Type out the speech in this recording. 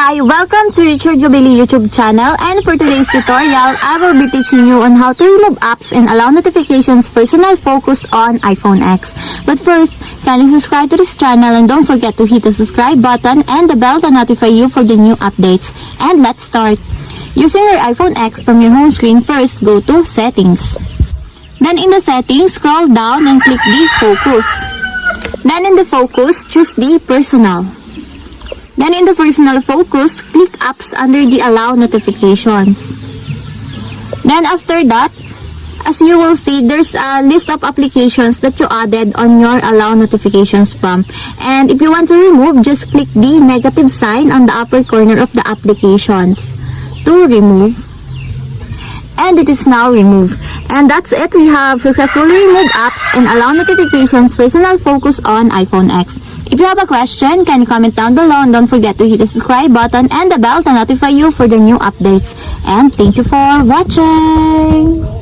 Hi, welcome to Richard Gabili YouTube channel, and for today's tutorial, I will be teaching you on how to remove apps and allow notifications personal focus on iPhone X. But first, kindly subscribe to this channel and don't forget to hit the subscribe button and the bell to notify you for the new updates. And let's start. Using your iPhone X from your home screen, first go to Settings. Then in the Settings, scroll down and click the Focus. Then in the Focus, choose the Personal. Then in the personal focus, click apps under the allow notifications. Then after that, as you will see, there's a list of applications that you added on your allow notifications from. And if you want to remove, just click the negative sign on the upper corner of the applications to remove. And it is now removed. And that's it. We have successfully removed apps and allow notifications personal focus on iPhone X. If you have a question, can you comment down below, and don't forget to hit the subscribe button and the bell to notify you for the new updates. And thank you for watching!